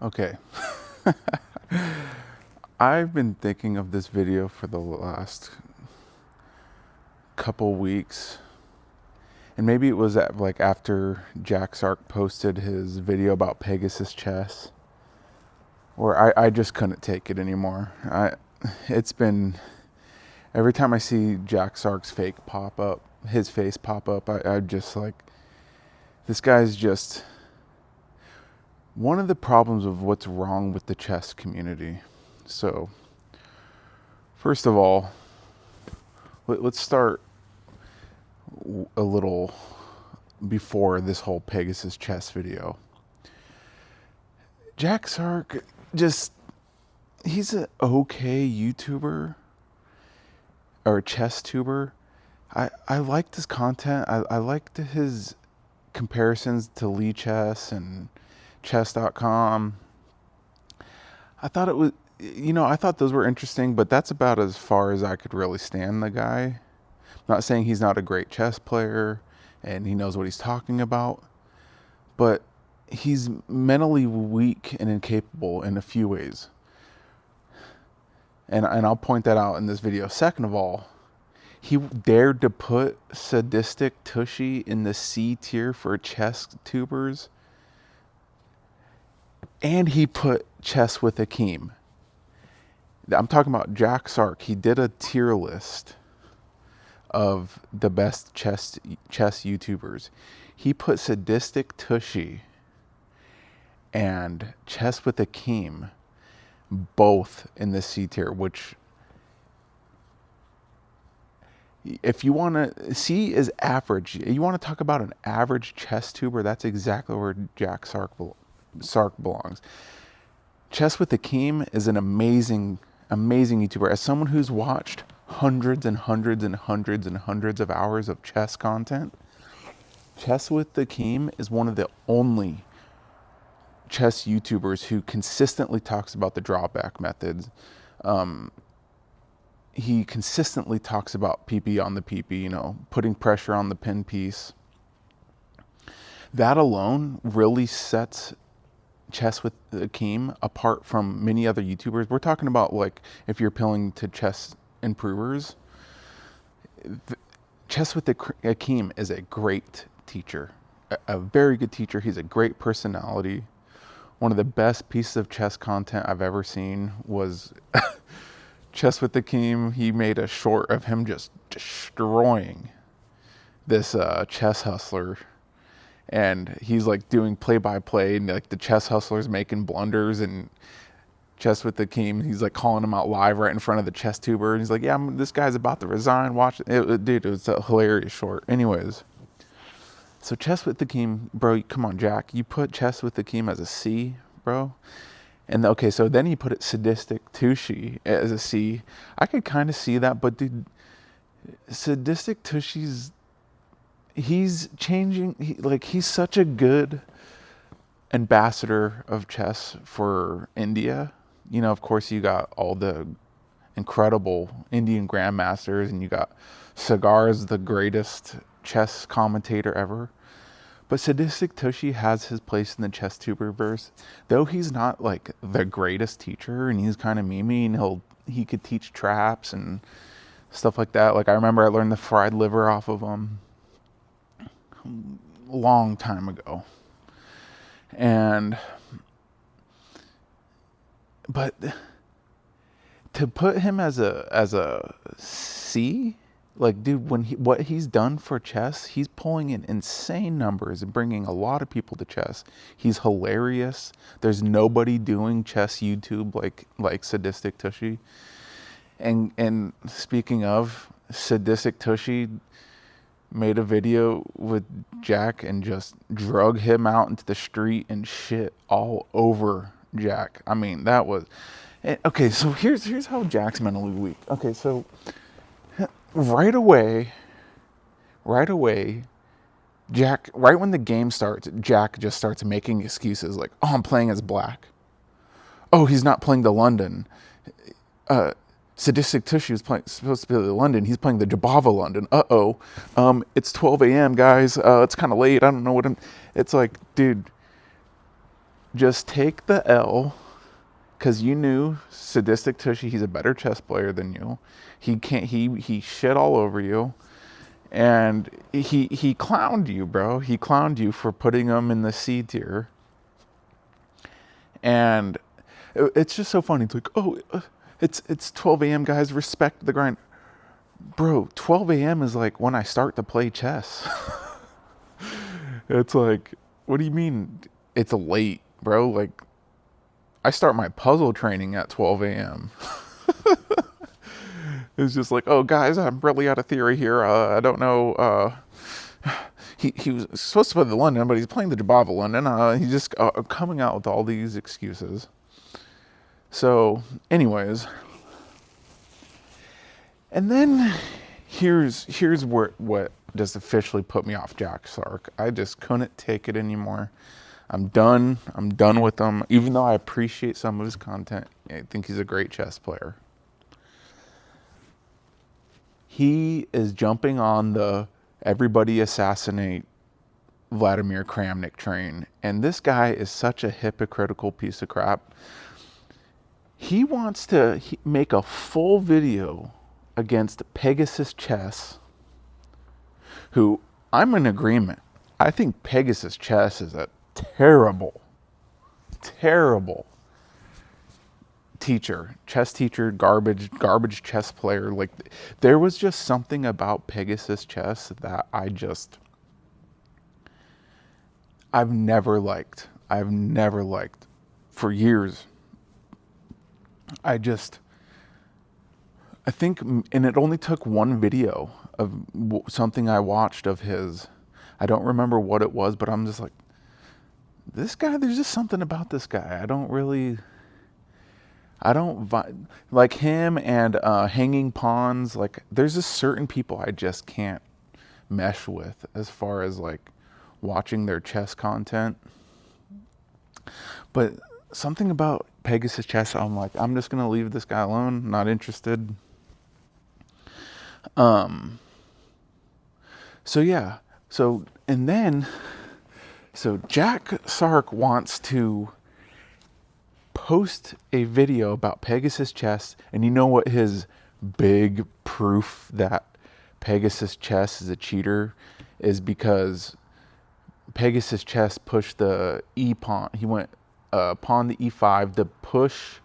Okay. I've been thinking of this video for the last couple weeks. And maybe it was like after Jack Sark posted his video about Pegasus chess, where I just couldn't take it anymore. It's been every time I see Jack Sark's his face pop up, I just like this guy's just one of the problems of what's wrong with the chess community. So, first of all, let's start a little before this whole Pegasus chess video. Jack Sark he's an okay YouTuber or a chess tuber. I liked his content. I liked his comparisons to Lee Chess and chess.com. I thought it was, I thought those were interesting, but that's about as far as I could really stand the guy. I'm not saying he's not a great chess player and he knows what he's talking about, but he's mentally weak and incapable in a few ways. And I'll point that out in this video. Second of all, he dared to put Sadistic Tushy in the C tier for chess tubers, and he put Chess with Akeem. I'm talking about Jack Sark. He did a tier list of the best chess YouTubers. He put Sadistic Tushy and Chess with Akeem both in the C tier, which if you want to see is average, you want to talk about an average chess tuber, that's exactly where Jack Sark belongs. Chess with Akeem is an amazing YouTuber. As someone who's watched hundreds and hundreds and hundreds and hundreds of hours of chess content, Chess with Akeem is one of the only chess YouTubers who consistently talks about the drawback methods. He consistently talks about PP on the PP, putting pressure on the pin piece. That alone really sets Chess with Akeem apart from many other YouTubers. We're talking about like if you're appealing to chess improvers. Chess with Akeem is a great teacher, a very good teacher. He's a great personality. One of the best pieces of chess content I've ever seen was Chess with Akeem. He made a short of him just destroying this chess hustler. And he's like doing play-by-play, and like the chess hustler's making blunders, and Chess with Akeem, he's like calling him out live right in front of the chess tuber, and he's like, "Yeah, this guy's about to resign. Watch it, dude." It was a hilarious short. Anyways, so Chess with Akeem, bro, come on, Jack, you put Chess with Akeem as a C, bro, and okay, so then he put it Sadistic Tushy as a C. I could kind of see that, but dude, Sadistic Tushy's he's changing. He's such a good ambassador of chess for India. Of course, you got all the incredible Indian grandmasters, and you got Sagar's the greatest chess commentator ever. But Sadistic Tushy has his place in the chess tuberverse, though he's not like the greatest teacher, and he's kind of memey, and he could teach traps and stuff like that. Like I remember I learned the fried liver off of him long time ago. But to put him as a C, like dude, what he's done for chess, he's pulling in insane numbers and bringing a lot of people to chess. He's hilarious. There's nobody doing chess YouTube like Sadistic Tushy. And speaking of, Sadistic Tushy made a video with Jack and just drug him out into the street and shit all over Jack. I mean, that was okay. So here's how Jack's mentally weak. Okay, so right away, Jack. Right when the game starts, Jack just starts making excuses like, "Oh, I'm playing as black. Oh, he's not playing the London. Sadistic Tushy was supposed to be the London. He's playing the Jabava London. It's 12 a.m., guys. It's kind of late. I don't know what I'm. It's like, dude, Just take the L, because you knew Sadistic Tushy, he's a better chess player than you. He shit all over you. And he clowned you, bro. He clowned you for putting him in the C tier. And it's just so funny. It's like, oh, it's 12 a.m. guys, respect the grind. Bro, 12 a.m. is like when I start to play chess. It's like, what do you mean it's late, bro? Like, I start my puzzle training at 12 a.m. It's just like, oh, guys, I'm really out of theory here. I don't know. He was supposed to play the London, but he's playing the Jabava London. He's just coming out with all these excuses. So, anyways, and then here's what just officially put me off Jack Sark. I just couldn't take it anymore. I'm done. I'm done with him. Even though I appreciate some of his content, I think he's a great chess player. He is jumping on the everybody assassinate Vladimir Kramnik train. And this guy is such a hypocritical piece of crap. He wants to make a full video against Pegasus Chess, who I'm in agreement. I think Pegasus Chess is a terrible teacher, chess teacher, garbage chess player. Like, there was just something about Pegasus Chess that I've never liked for years. I think, and it only took one video of something I watched of his. I don't remember what it was, but I'm just like, this guy, there's just something about this guy. I don't like him and hanging pawns. Like, there's just certain people I just can't mesh with as far as like watching their chess content. But something about Pegasus Chess, I'm like, I'm just gonna leave this guy alone. Not interested. So yeah. So Jack Sark wants to post a video about Pegasus Chess, and you know what his big proof that Pegasus Chess is a cheater is? Because Pegasus Chess pushed the e pawn. He went pawn the e5 to push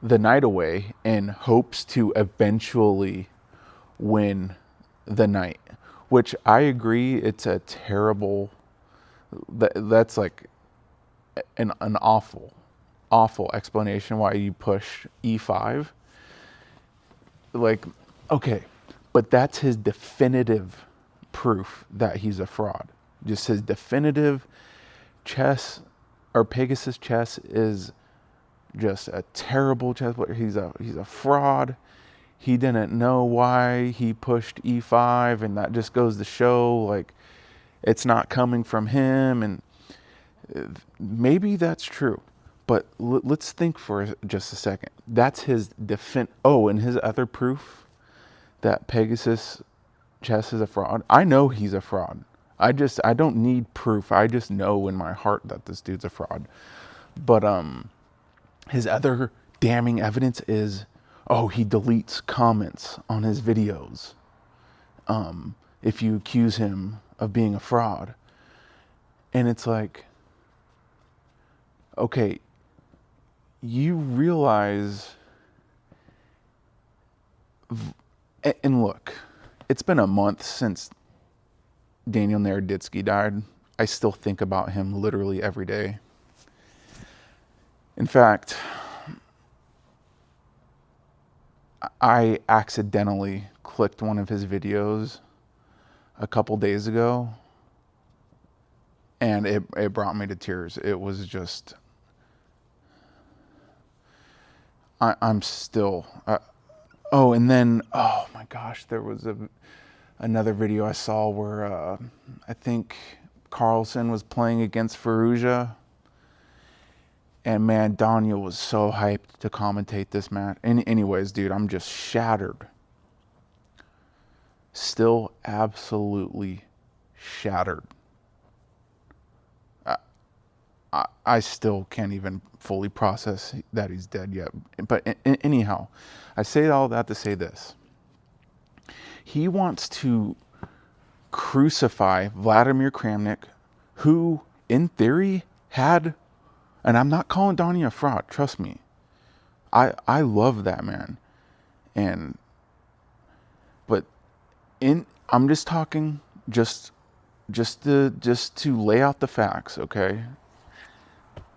the knight away in hopes to eventually win the knight. Which I agree, it's a terrible. That's like an awful explanation why you push e5. Like, okay, but that's his definitive proof that he's a fraud. Just his definitive chess or Pegasus Chess is just a terrible chess player. He's a fraud. He didn't know why he pushed e5, and that just goes to show like it's not coming from him. And maybe that's true, but let's think for just a second. That's his Oh, and his other proof that Pegasus Chess is a fraud. I know he's a fraud. I don't need proof. I just know in my heart that this dude's a fraud. But his other damning evidence is, oh, he deletes comments on his videos if you accuse him of being a fraud. And it's like, okay, you realize, and look, it's been a month since Daniel Naroditsky died. I still think about him literally every day. In fact, I accidentally clicked one of his videos a couple days ago, and it brought me to tears. It was just, I'm still, oh, and then, oh my gosh, there was another video I saw where I think Carlsen was playing against Ferrugia. And man, Daniel was so hyped to commentate this match. Anyways, dude, I'm just shattered. Still absolutely shattered. I still can't even fully process that he's dead yet. But anyhow, I say all that to say this. He wants to crucify Vladimir Kramnik, who, in theory, had, and I'm not calling Donnie a fraud, trust me. I love that man. And, but I'm just talking just to lay out the facts, okay?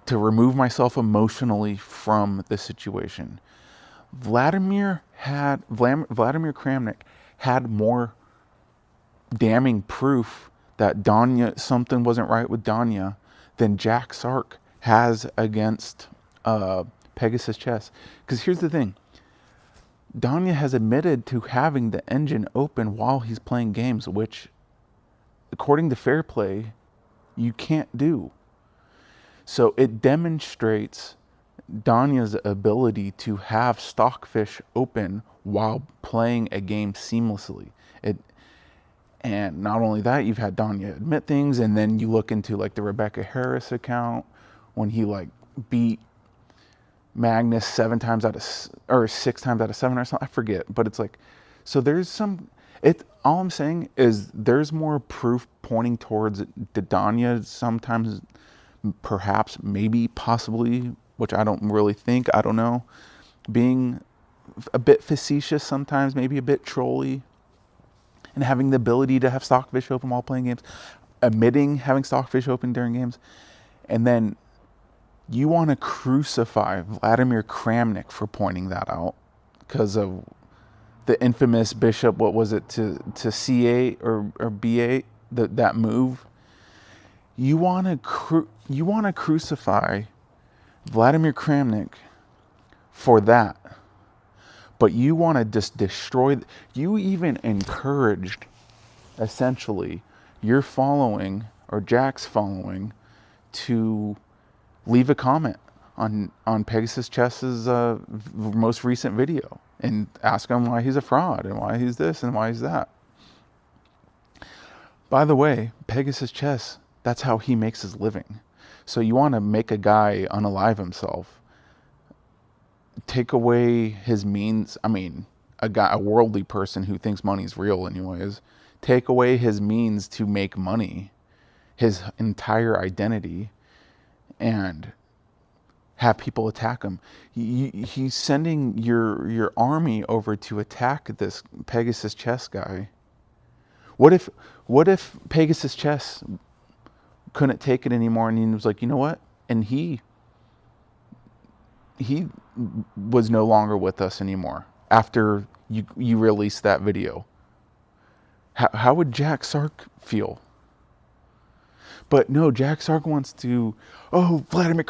To remove myself emotionally from the situation. Vladimir Kramnik had more damning proof that something wasn't right with Danya than Jack Sark has against Pegasus Chess. Because here's the thing. Danya has admitted to having the engine open while he's playing games, which, according to Fair Play, you can't do. So it demonstrates Danya's ability to have Stockfish open while playing a game seamlessly. And not only that, you've had Danya admit things, and then you look into like the Rebecca Harris account when he like beat Magnus 6 times out of 7 or something. I forget, but it's like, so there's some. All I'm saying is there's more proof pointing towards Danya sometimes, perhaps, maybe, possibly, which I don't really think. I don't know, being a bit facetious sometimes, maybe a bit trolly, and having the ability to have Stockfish open while playing games, admitting having Stockfish open during games, and then you want to crucify Vladimir Kramnik for pointing that out because of the infamous bishop, what was it, to C8 or B8, that move. You want to crucify Vladimir Kramnik for that. But you want to just destroy. You even encouraged, essentially, your following or Jack's following to leave a comment on Pegasus Chess's most recent video and ask him why he's a fraud and why he's this and why he's that. By the way, Pegasus Chess, that's how he makes his living. So you want to make a guy unalive himself, take away his means. I mean, a worldly person who thinks money's real anyways, take away his means to make money, his entire identity, and have people attack him. He's sending your army over to attack this Pegasus Chess guy. What if Pegasus Chess couldn't take it anymore and he was like, you know what? And he was no longer with us anymore after you released that video. How would Jack Sark feel? But no, Jack Sark wants to, Vladimir,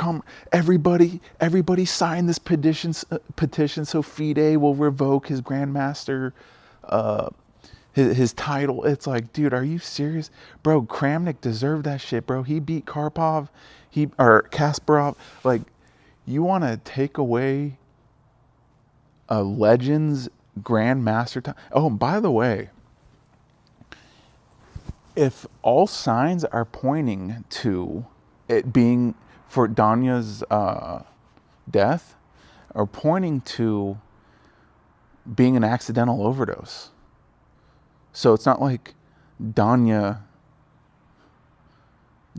everybody sign this petition so FIDE will revoke his Grandmaster, his title. It's like, dude, are you serious? Bro, Kramnik deserved that shit, bro. He beat Karpov, or Kasparov. Like, you want to take away a Legends Grandmaster time? Oh, and by the way, if all signs are pointing to it being for Danya's death, are pointing to being an accidental overdose. So it's not like Danya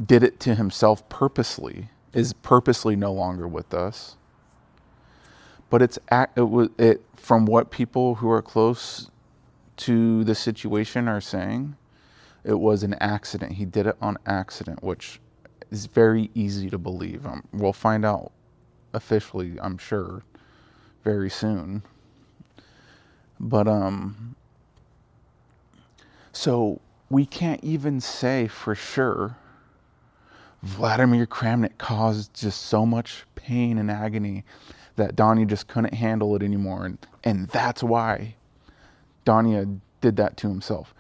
did it to himself purposely, is purposely no longer with us. But it from what people who are close to the situation are saying, it was an accident. He did it on accident, which is very easy to believe. We'll find out officially, I'm sure, very soon. But so we can't even say for sure Vladimir Kramnik caused just so much pain and agony that Danya just couldn't handle it anymore, and that's why Danya did that to himself.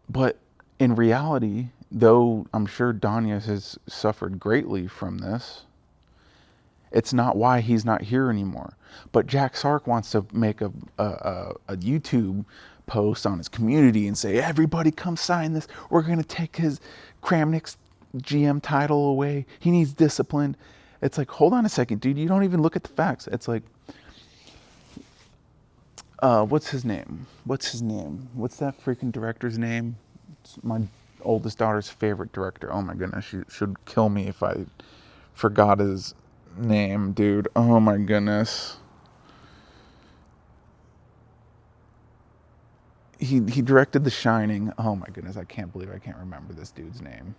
But in reality, though I'm sure Danya has suffered greatly from this, it's not why he's not here anymore. But Jack Sark wants to make a YouTube post on his community and say, everybody come sign this. We're going to take his Kramnik's GM title away. He needs discipline. It's like, hold on a second, dude. You don't even look at the facts. It's like, what's his name? What's that freaking director's name? It's my oldest daughter's favorite director. Oh my goodness, she should kill me if I forgot his name, dude. Oh my goodness. He directed The Shining. Oh my goodness, I can't believe I can't remember this dude's name.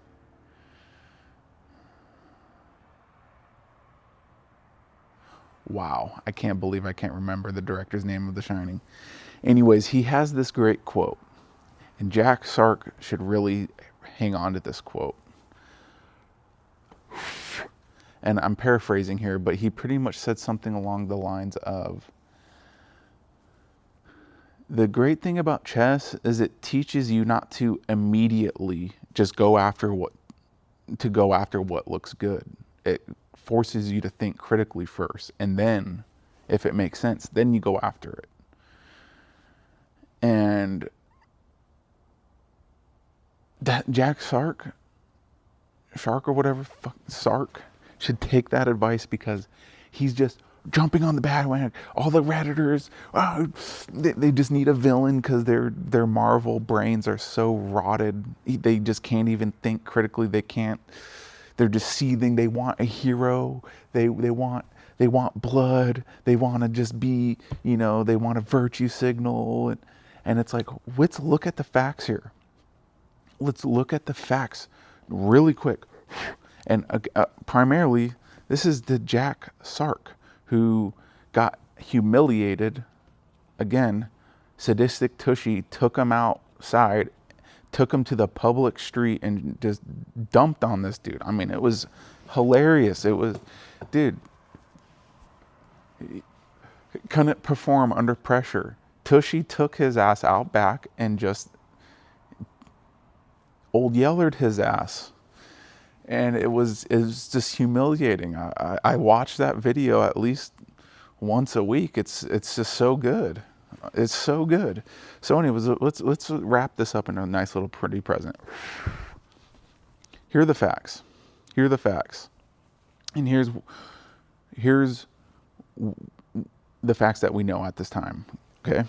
Wow, I can't believe I can't remember the director's name of The Shining. Anyways, he has this great quote, and Jack Sark should really hang on to this quote. And I'm paraphrasing here, but he pretty much said something along the lines of, the great thing about chess is it teaches you not to immediately just go after what looks good. It forces you to think critically first, and then if it makes sense, then you go after it. And that Jack Sark or whatever, Sark should take that advice, because he's just jumping on the bandwagon. All the Redditors, they just need a villain because their Marvel brains are so rotted. They just can't even think critically. They're just seething. They want a hero. They want blood. They want to just be, they want a virtue signal. And it's like, let's look at the facts here. Let's look at the facts really quick. And primarily, this is the Jack Sark who got humiliated. Again, sadistic Tushy took him outside, took him to the public street, and just dumped on this dude. I mean, it was hilarious. It was, dude, couldn't perform under pressure. Tushy took his ass out back and just old yellered his ass. And it was just humiliating. I watch that video at least once a week. It's just so good. It's so good. So anyways, let's wrap this up in a nice little pretty present. Here are the facts. And here's the facts that we know at this time. Okay.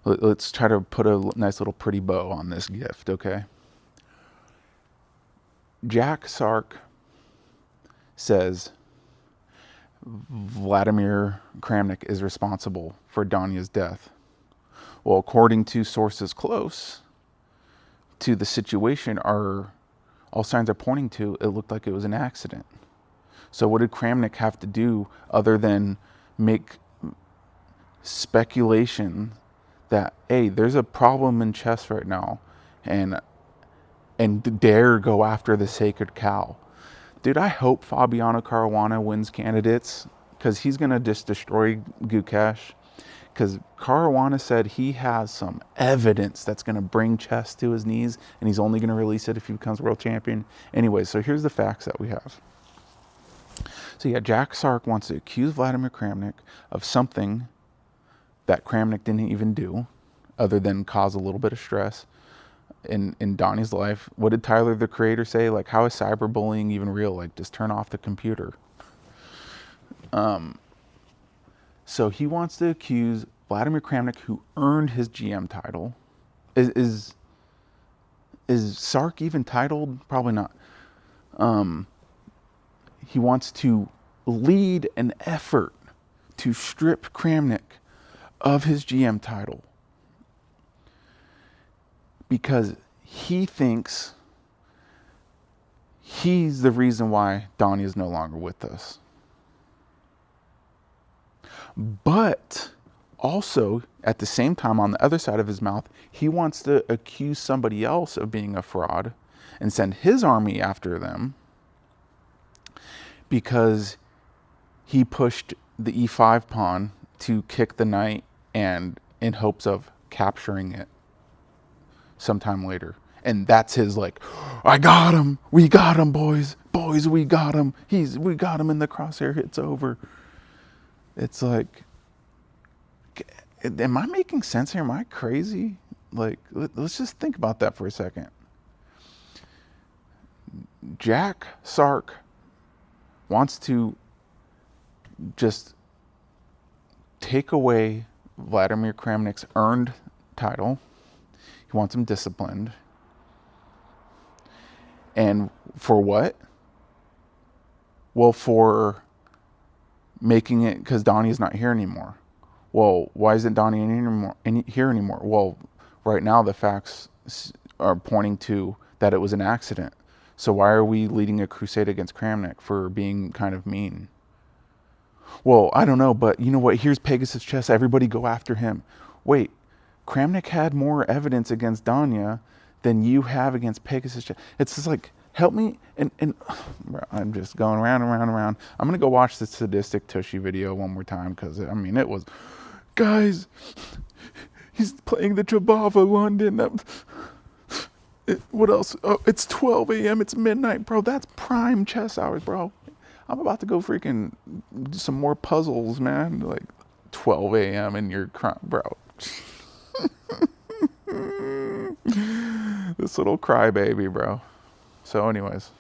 Let's try to put a nice little pretty bow on this gift. Okay. Jack Sark says Vladimir Kramnik is responsible for Danya's death. Well, according to sources close to the situation, all signs are pointing to it looked like it was an accident. So what did Kramnik have to do other than make speculation that, hey, there's a problem in chess right now, and dare go after the sacred cow? Dude, I hope Fabiano Caruana wins candidates, because he's going to just destroy Gukesh. Because Caruana said he has some evidence that's going to bring chess to his knees, and he's only going to release it if he becomes world champion. Anyway, so here's the facts that we have. So yeah, Jack Sark wants to accuse Vladimir Kramnik of something that Kramnik didn't even do, other than cause a little bit of stress in Donnie's life. What did Tyler, the creator, say? Like, how is cyberbullying even real? Like, just turn off the computer. So he wants to accuse Vladimir Kramnik, who earned his GM title. Is Sark even titled? Probably not. He wants to lead an effort to strip Kramnik of his GM title, because he thinks he's the reason why Donnie is no longer with us. But also, at the same time, on the other side of his mouth, he wants to accuse somebody else of being a fraud and send his army after them, because he pushed the e5 pawn to kick the knight, and in hopes of capturing it sometime later. And that's his, like, I got him. We got him, boys. Boys, we got him. We got him in the crosshair. It's over. It's like, am I making sense here? Am I crazy? Like, let's just think about that for a second. Jack Sark wants to just take away Vladimir Kramnik's earned title. He wants him disciplined. And for what? Well, for making it, because Donnie's not here anymore. Well, why isn't Donnie here anymore? Well, right now the facts are pointing to that it was an accident. So why are we leading a crusade against Kramnik for being kind of mean? Well, I don't know, but you know what? Here's Pegasus Chess. Everybody go after him. Wait, Kramnik had more evidence against Danya than you have against Pegasus Chess. It's just like, help me. And bro, I'm just going around and around and around. I'm going to go watch the Sadistic Tushy video one more time because, I mean, it was, guys, he's playing the Jabava London. What else? Oh, it's 12 a.m. It's midnight, bro. That's prime chess hours, bro. I'm about to go freaking do some more puzzles, man. Like 12 a.m. and you're crying, bro. This little crybaby, bro. So anyways.